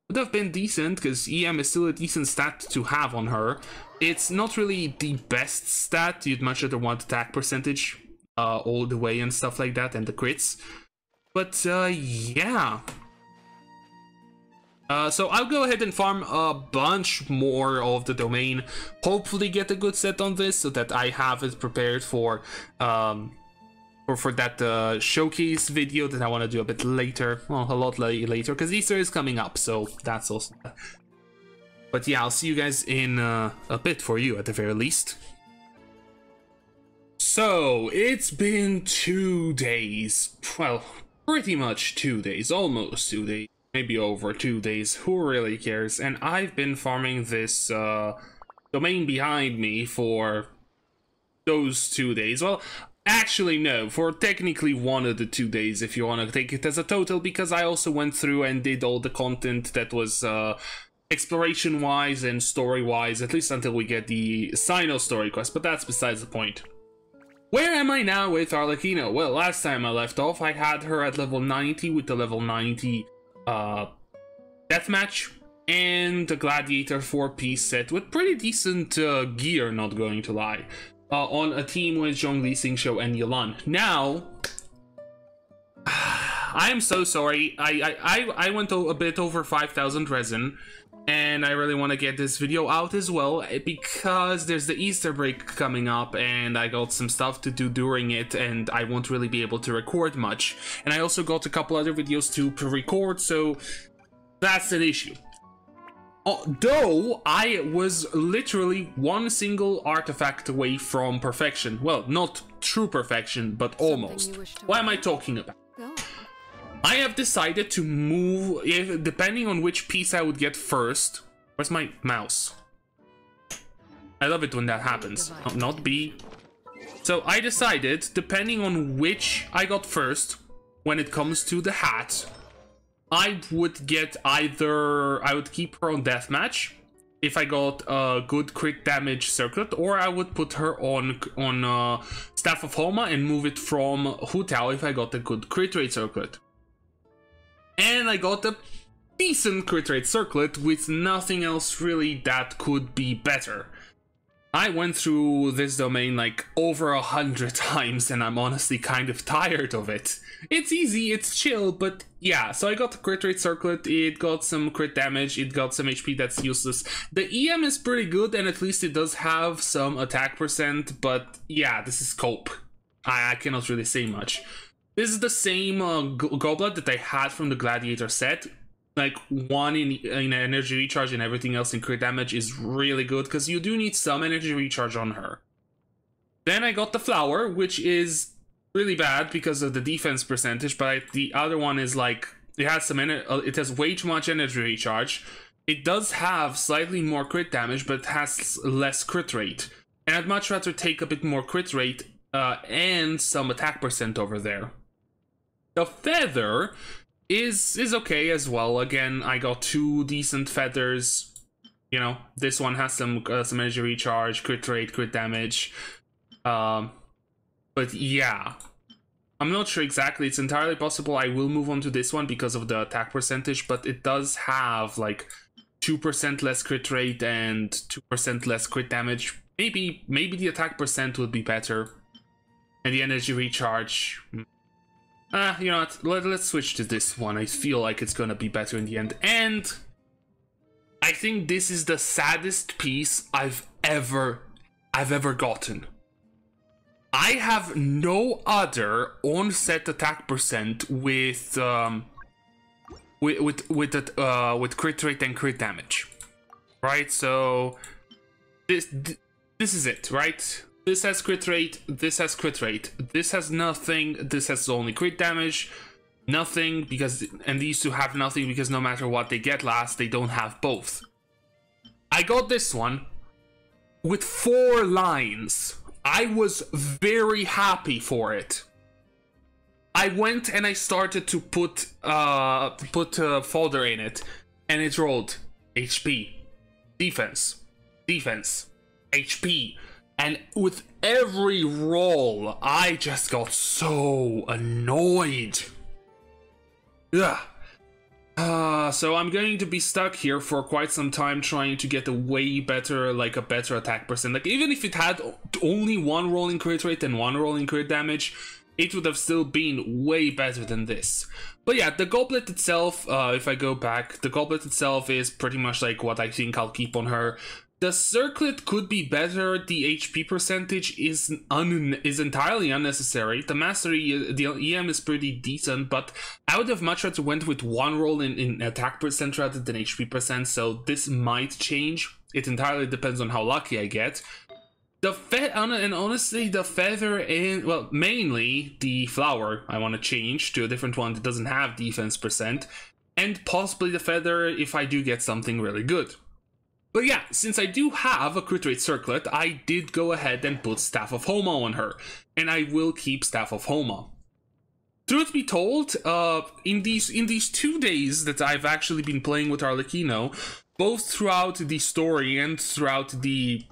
Would have been decent, because EM is still a decent stat to have on her. It's not really the best stat. You'd much rather want attack percentage all the way and stuff like that, and the crits. But yeah. So I'll go ahead and farm a bunch more of the domain. Hopefully get a good set on this so that I have it prepared for that showcase video that I want to do a bit later. Well, a lot later, because Easter is coming up, so that's also. But yeah, I'll see you guys in a bit, for you at the very least. So it's been 2 days. Well, pretty much 2 days, almost 2 days, maybe over 2 days, who really cares? And I've been farming this domain behind me for those 2 days. Well, Actually, no, for technically 1 of the 2 days if you want to take it as a total, because I also went through and did all the content that was exploration-wise and story-wise, at least until we get the Sino story quest, but that's besides the point. Where am I now with Arlecchino? Well, last time I left off, I had her at level 90 with the level 90 deathmatch and the Gladiator 4-piece set with pretty decent gear, not going to lie. On a team with Zhongli, Xingqiu, and Yilan. Now, I am so sorry. I went a bit over 5,000 resin, and I really want to get this video out as well because there's the Easter break coming up, and I got some stuff to do during it, and I won't really be able to record much. And I also got a couple other videos to record, so that's an issue. Though I was literally 1 single artifact away from perfection. Well, not true perfection, but almost. What am I talking about? Go. I have decided to move, depending on which piece I would get first. Where's my mouse? I love it when that happens. Not B. So I decided, depending on which I got first, when it comes to the hat, I would get either, I would keep her on deathmatch if I got a good crit damage circlet, or I would put her on Staff of Homa and move it from Hu Tao if I got a good crit rate circlet. And I got a decent crit rate circlet with nothing else really that could be better. I went through this domain like over 100 times and I'm honestly kind of tired of it. It's easy, it's chill, but yeah, so I got the crit rate circlet, it got some crit damage, it got some HP that's useless. The EM is pretty good and at least it does have some attack percent, but yeah, this is cope. I cannot really say much. This is the same goblet that I had from the Gladiator set. Like 1 in energy recharge and everything else in crit damage is really good because you do need some energy recharge on her. Then I got the flower, which is really bad because of the defense percentage, but the other one is like it has some it has way too much energy recharge. It does have slightly more crit damage, but it has less crit rate. And I'd much rather take a bit more crit rate and some attack percent over there. The feather is okay as well. Again, I got 2 decent feathers. You know, this one has some energy recharge, crit rate, crit damage. But yeah, I'm not sure exactly. It's entirely possible I will move on to this one because of the attack percentage, but it does have like 2% less crit rate and 2% less crit damage. Maybe the attack percent would be better, and the energy recharge. You know what, let's switch to this one. I feel like it's gonna be better in the end. And I think this is the saddest piece I've ever gotten. I have no other on-set attack percent with crit rate and crit damage. Right? So this is it, right? This has crit rate, this has crit rate, this has nothing, this has only crit damage, nothing, because, and these two have nothing because no matter what they get last, they don't have both. I got this one with 4 lines. I was very happy for it. I went and I started to put folder in it, and it rolled HP, defense, HP. And with every roll, I just got so annoyed. Ugh. So I'm going to be stuck here for quite some time trying to get a way better, like a better attack percent. Like even if it had only 1 rolling crit rate and 1 rolling crit damage, it would have still been way better than this. But yeah, the goblet itself, if I go back, the goblet itself is pretty much like what I think I'll keep on her. The circlet could be better. The HP percentage is entirely unnecessary. The mastery, the EM is pretty decent, but I would have much rather went with 1 roll in attack percent rather than HP percent, so this might change. It entirely depends on how lucky I get. And honestly, the feather and, well, mainly the flower I want to change to a different one that doesn't have defense percent, and possibly the feather if I do get something really good. But yeah, since I do have a crit rate circlet, I did go ahead and put Staff of Homa on her, and I will keep Staff of Homa. Truth be told, in these 2 days that I've actually been playing with Arlecchino, both throughout the story and throughout the,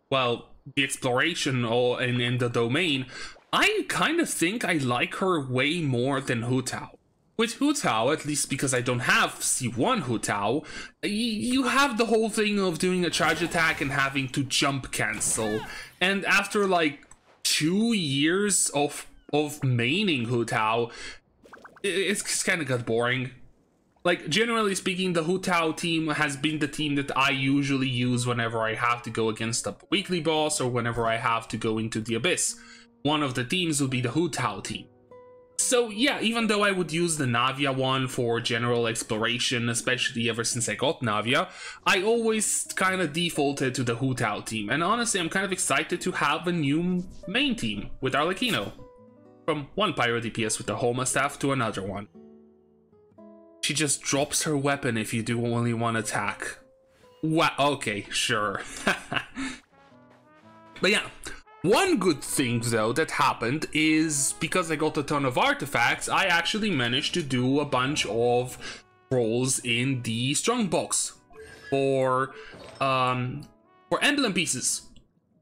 well, the exploration and the domain, I kind of think I like her way more than Hu Tao. With Hu Tao, at least because I don't have C1 Hu Tao, you have the whole thing of doing a charge attack and having to jump cancel. And after like 2 years of maining Hu Tao, it's kind of got boring. Like, generally speaking, the Hu Tao team has been the team that I usually use whenever I have to go against a weekly boss or whenever I have to go into the Abyss. One of the teams will be the Hu Tao team. So yeah, even though I would use the Navia one for general exploration, especially ever since I got Navia, I always kind of defaulted to the Hu Tao team. And honestly, I'm kind of excited to have a new main team with Arlecchino. From one Pyro DPS with the Homa staff to another one. She just drops her weapon if you do only one attack. Wow, okay, sure. But yeah. One good thing, though, that happened is, because I got a ton of artifacts, I actually managed to do a bunch of rolls in the strongbox for emblem pieces.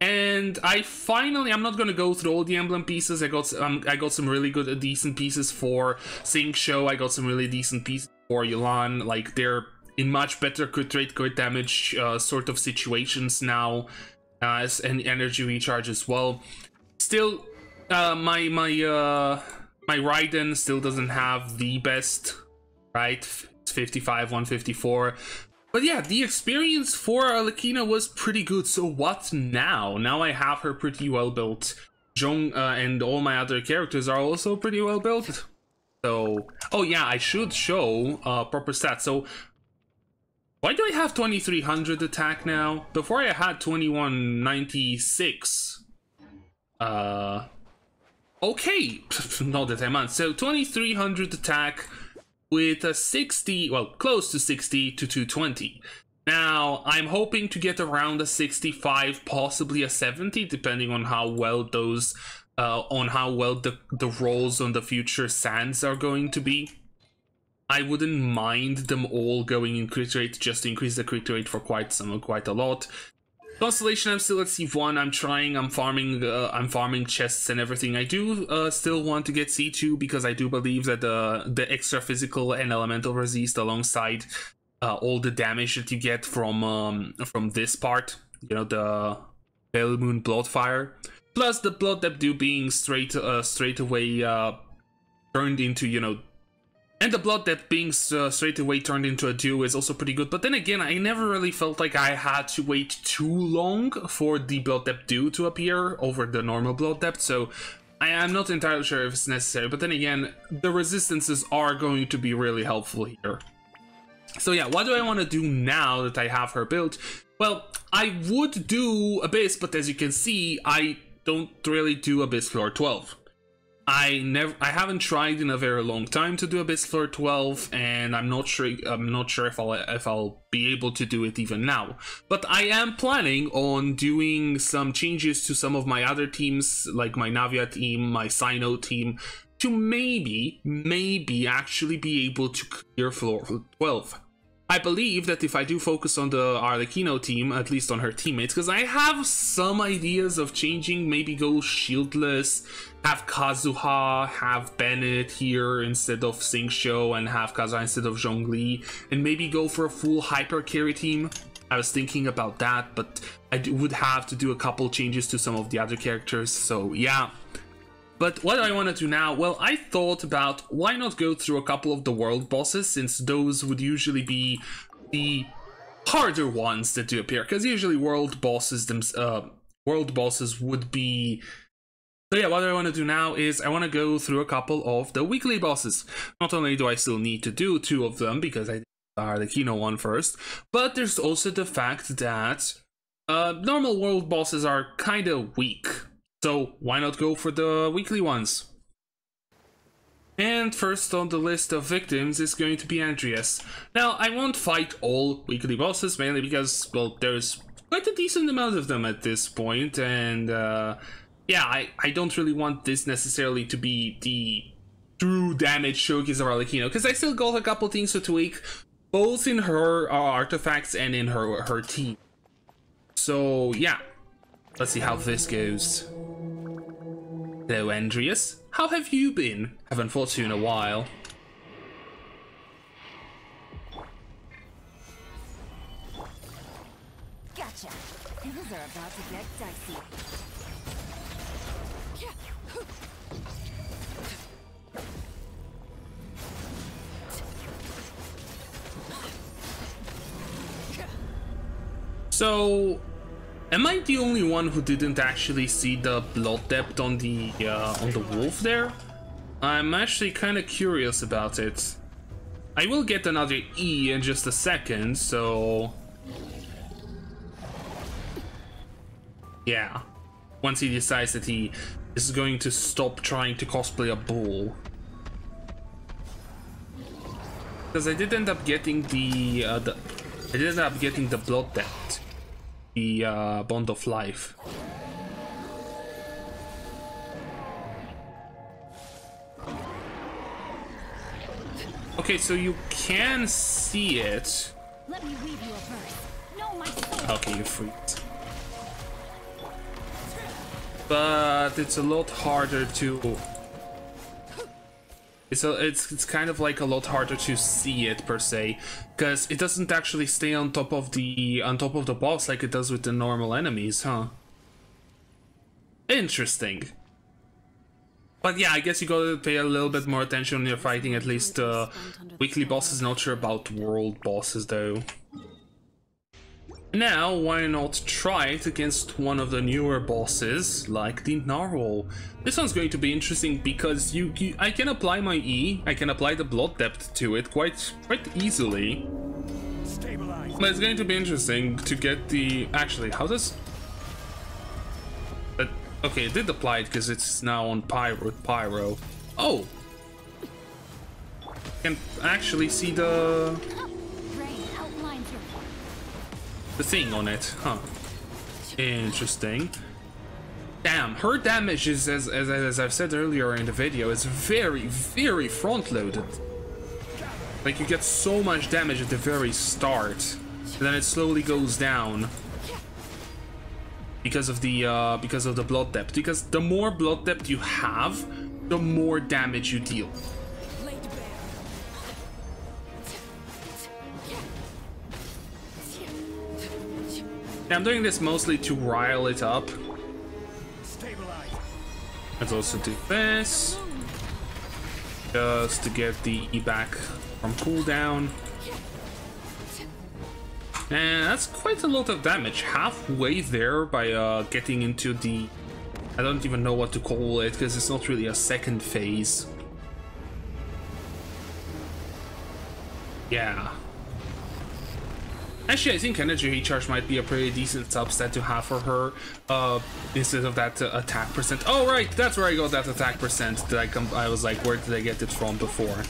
And I finally, I'm not gonna go through all the emblem pieces. I got some really good, decent pieces for Sing Show. I got some really decent pieces for Yulan. Like, they're in much better crit rate, crit damage sort of situations now. And energy recharge as well. Still, my Raiden still doesn't have the best, right? It's 55, 154. But yeah, the experience for Arlecchino was pretty good. So what now? Now I have her pretty well built. Zhong and all my other characters are also pretty well built. So, oh yeah, I should show proper stats. So, why do I have 2300 attack now? Before I had 2196. Okay, not that I'm on. So 2300 attack with a 60, well, close to 60 to 220. Now, I'm hoping to get around a 65, possibly a 70, depending on how well those, the rolls on the future sands are going to be. I wouldn't mind them all going in crit rate, just to increase the crit rate for quite a lot. Constellation, I'm still at C1. I'm farming chests and everything. I do still want to get C2 because I do believe that the extra physical and elemental resist alongside all the damage that you get from this part, you know, the Pale Moon Bloodfire, plus the Blood Depth being straight away turned into, you know. And the Blood Depth being straight away turned into a Dew is also pretty good. But then again, I never really felt like I had to wait too long for the Blood Depth Dew to appear over the normal Blood Depth. So I am not entirely sure if it's necessary. But then again, the resistances are going to be really helpful here. So yeah, what do I want to do now that I have her built? Well, I would do Abyss, but as you can see, I don't really do Abyss floor 12. I haven't tried in a very long time to do Abyss floor 12, and I'm not sure if I'll be able to do it even now. But I am planning on doing some changes to some of my other teams, like my Navia team, my Sino team, to maybe actually be able to clear floor 12. I believe that if I do focus on the Arlecchino team, at least on her teammates, because I have some ideas of changing, maybe go shieldless, have Kazuha, have Bennett here instead of Xingqiu, and have Kazuha instead of Zhongli, and maybe go for a full hyper carry team. I was thinking about that, but I would have to do a couple changes to some of the other characters, so yeah. But what do I want to do now? Well, I thought about why not go through a couple of the world bosses, since those would usually be the harder ones that do appear, because usually world bosses would be. So yeah, what I want to do now is I want to go through a couple of the weekly bosses. Not only do I still need to do 2 of them because I did the Arlecchino one first, but there's also the fact that normal world bosses are kind of weak. So why not go for the weekly ones? And first on the list of victims is going to be Andreas. Now, I won't fight all weekly bosses, mainly because, well, there's quite a decent amount of them at this point, and yeah, I don't really want this necessarily to be the true damage showcase of Arlecchino, because I still got a couple things to tweak, both in her artifacts and in her team. So yeah, let's see how this goes. Hello, Andreas. How have you been? Haven't fought you in a while. Gotcha. Things are about to get dicey. So, am I the only one who didn't actually see the blood depth on the wolf there? I'm actually kind of curious about it. I will get another E in just a second, so yeah. Once he decides that he is going to stop trying to cosplay a bull. Because I did end up getting the blood depth. The bond of life. Okay, so you can see it. Let me weave you a verse. Know my soul. Okay, you freaked. But it's a lot harder to. It's kind of like a lot harder to see it per se, because it doesn't actually stay on top of the boss like it does with the normal enemies, huh? Interesting. But yeah, I guess you gotta pay a little bit more attention when you're fighting at least weekly bosses. Not sure about world bosses though. Now, why not try it against one of the newer bosses, like the Narwhal? This one's going to be interesting because I can apply my E, I can apply the blood depth to it quite easily. Stabilize. But it's going to be interesting to get the... Actually, how does... Okay, it did apply it because it's now on Pyro. Oh! I can actually see the thing on it, huh? Interesting. Damn, her damage is, as I've said earlier in the video, is very front-loaded. Like, you get so much damage at the very start, and then it slowly goes down because of the blood depth. Because the more blood depth you have, the more damage you deal. I'm doing this mostly to rile it up. Let's also do this, just to get the E back from cooldown. And that's quite a lot of damage, halfway there by getting into the... I don't even know what to call it, because it's not really a second phase. Yeah. Actually, I think Energy Recharge might be a pretty decent substat to have for her, instead of that attack percent. Oh right, that's where I got that attack percent. That I was like, where did I get it from before?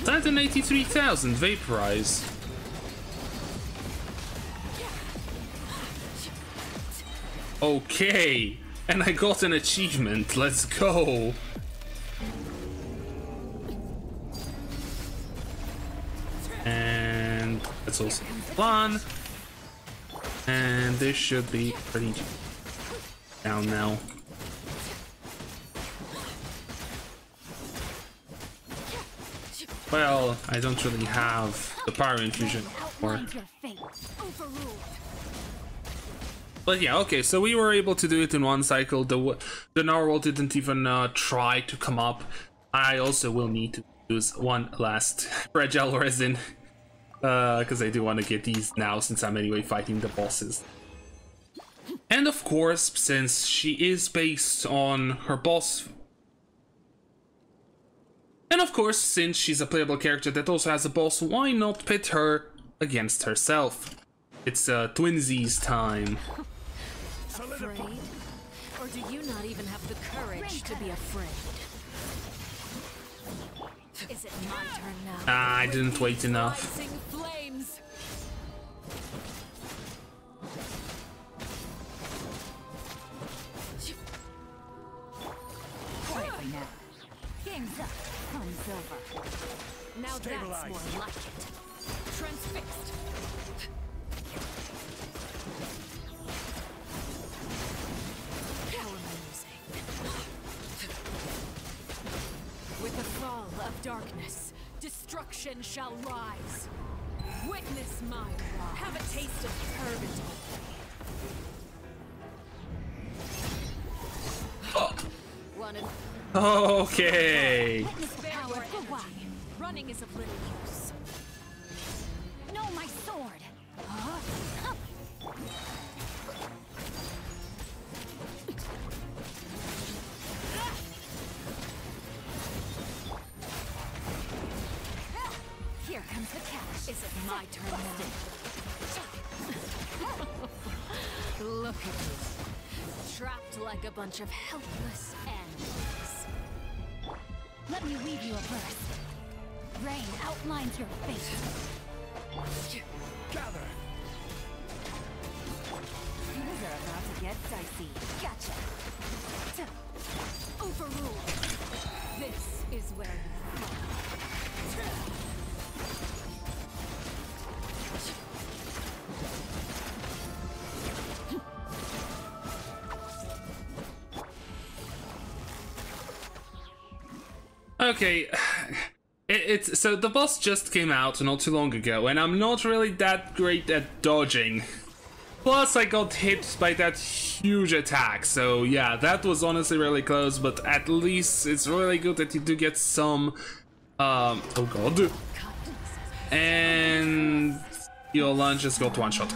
183,000 Vaporize. Okay, and I got an achievement. Let's go. And that's also fun. And this should be pretty down now. Well, I don't really have the power infusion anymore. But yeah, okay, so we were able to do it in one cycle. The Narwhal didn't even try to come up. I also will need to use one last fragile resin, because I do want to get these now since I'm anyway fighting the bosses. And of course, since she is based on her boss, and of course, since she's a playable character that also has a boss, why not pit her against herself? It's twinsies time. Afraid? Or do you not even have the courage to be afraid? Is it my turn now? Ah, I didn't wait enough. Rising flames! Quietly now. Game's up. Time's over. Now Stabilize. that's more like it. Transfixed. Power music. With the fall of darkness, destruction shall rise. Witness my wrath. Have a taste of purgatory. One of Okay. Witness the Spare power your of the one. energy. Running is of little use. No, my sword. Huh? Here comes the cash. Is it my turn now? Look at you. Trapped like a bunch of helpless animals. Let me weave you a verse. Rain outlines your fate. Gather. Things are about to get dicey. Gotcha. Overruled. This is where you fall. Okay, it's so the boss just came out not too long ago, and I'm not really that great at dodging. Plus, I got hit by that huge attack, so yeah, that was honestly really close. But at least it's really good that you do get some. Oh god, and your lunge just got one shot.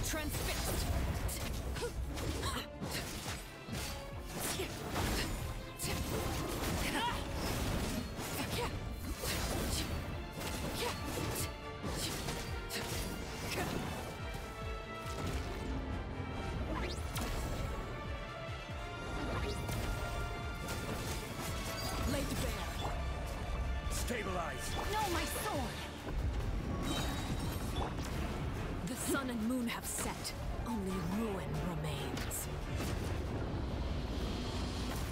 Transfixed. Laid bare. Stabilize. No, my sword. The sun and moon have set. Only ruin remains.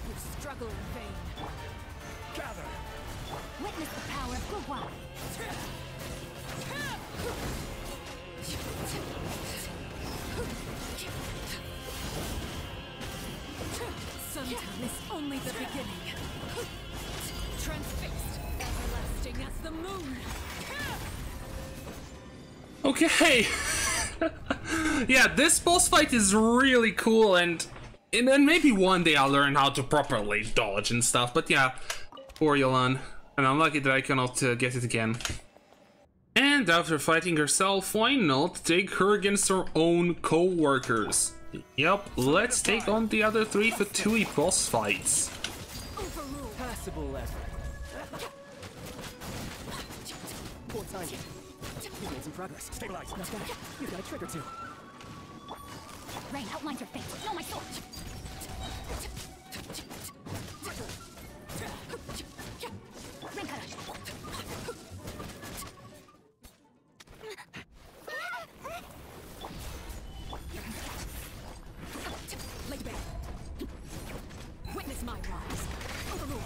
You struggle in vain. Gather. Witness the power of the one. Sometimes it's only the beginning. Transfixed, everlasting as the moon. Okay. Yeah, this boss fight is really cool, and then maybe one day I'll learn how to properly dodge and stuff. But yeah, poor Yolan, and I'm lucky that I cannot get it again. And after fighting herself, why not take her against her own co-workers? Yep, let's take on the other three for 2 boss fights. Overruled. Passable effort. Full time. You've made some progress. Stabilize. Not bad. You've got a trick or two. Rain outlines your fate. No, my sword. Rain cutter. Laid bare. Witness my rise. Overruled.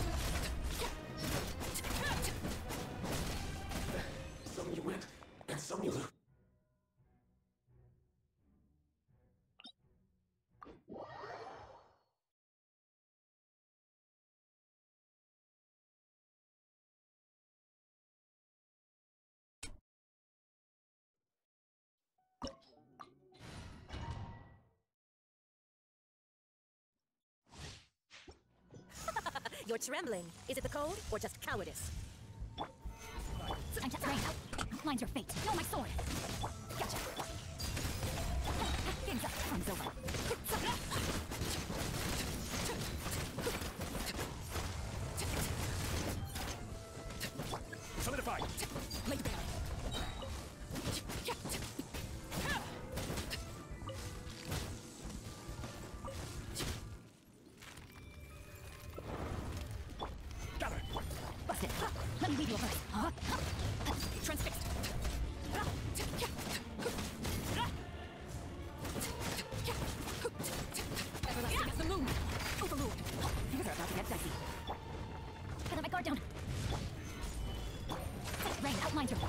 Some you win, and some you lose. You're trembling. Is it the cold or just cowardice? I'm just rain outlines your fate. No, my sword. Gotcha. Game's up. Time's over. Solidify. Laid bare. Let me lead you a verse. Huh? Transfixed. Everlasting as the moon. Overruled. Things are about to get dicey. I let my guard down. Rain outlines your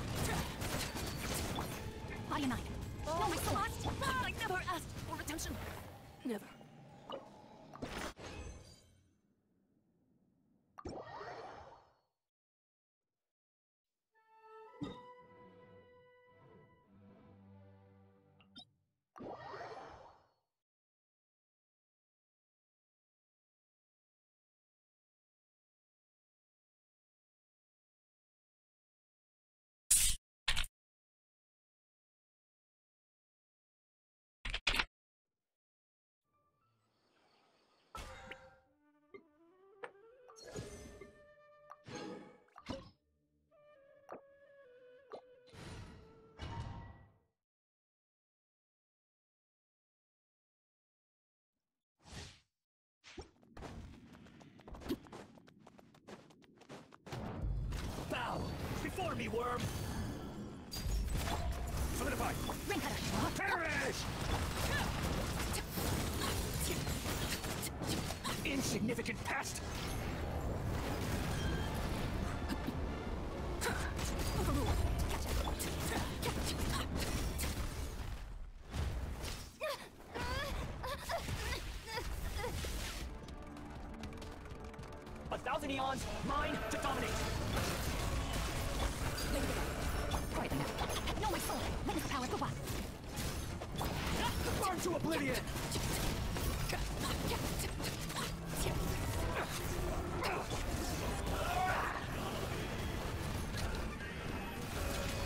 body and mind. No, my soul. I never asked for attention. Never. Bow before me, worm. Solidify. Ring cutter. Perish! Insignificant pest. Overruled. A thousand eons, mine to dominate. Quietly now. No, my soul. Witness power. Go on. Burn to oblivion.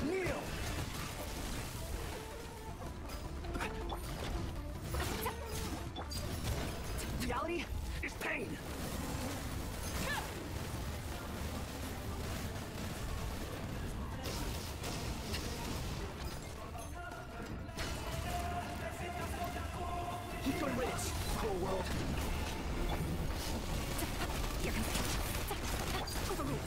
Kneel. Reality is pain. He's gonna win it, whole world. Here comes it. Overruled.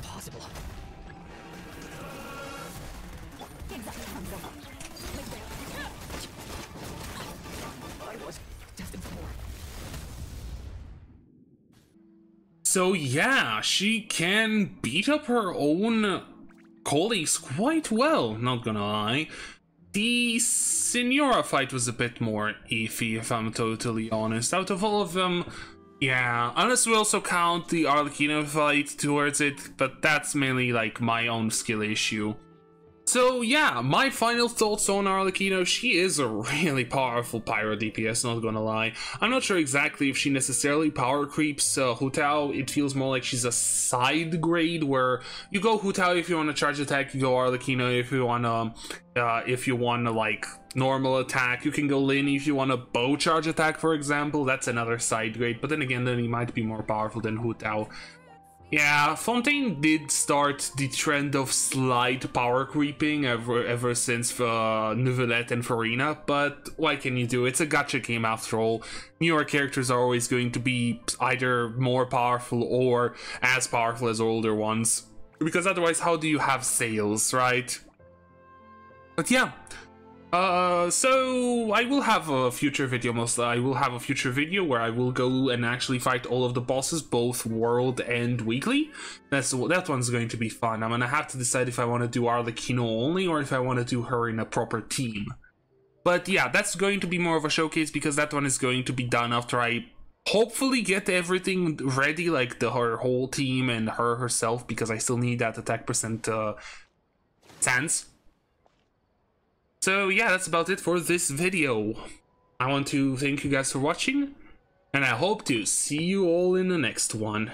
Possible. Exactly. I was destined for more. So yeah, she can beat up her own colleagues quite well, not gonna lie. The Signora fight was a bit more iffy, if I'm totally honest. Out of all of them, yeah, unless we also count the Arlecchino fight towards it, but that's mainly like my own skill issue. So yeah, my final thoughts on Arlecchino. She is a really powerful pyro DPS, not gonna lie. I'm not sure exactly if she necessarily power creeps Hu Tao. It feels more like she's a side grade where you go Hu Tao if you want to charge attack, you go Arlecchino if you wanna like normal attack. You can go Lin if you want a bow charge attack, for example. That's another side grade, but then again, then he might be more powerful than Hu Tao. Yeah, Fontaine did start the trend of slight power creeping ever since Neuvillette and Farina, but what can you do? It's a gacha game after all. Newer characters are always going to be either more powerful or as powerful as older ones, because otherwise how do you have sales, right? But yeah. So I will have a future video. I will have a future video where I will go and actually fight all of the bosses, both world and weekly. That one's going to be fun. I'm gonna have to decide if I want to do Arlecchino only or if I want to do her in a proper team. But yeah, that's going to be more of a showcase because that one is going to be done after I hopefully get everything ready, like her whole team and her herself, because I still need that attack percent sense. So yeah, that's about it for this video. I want to thank you guys for watching, and I hope to see you all in the next one.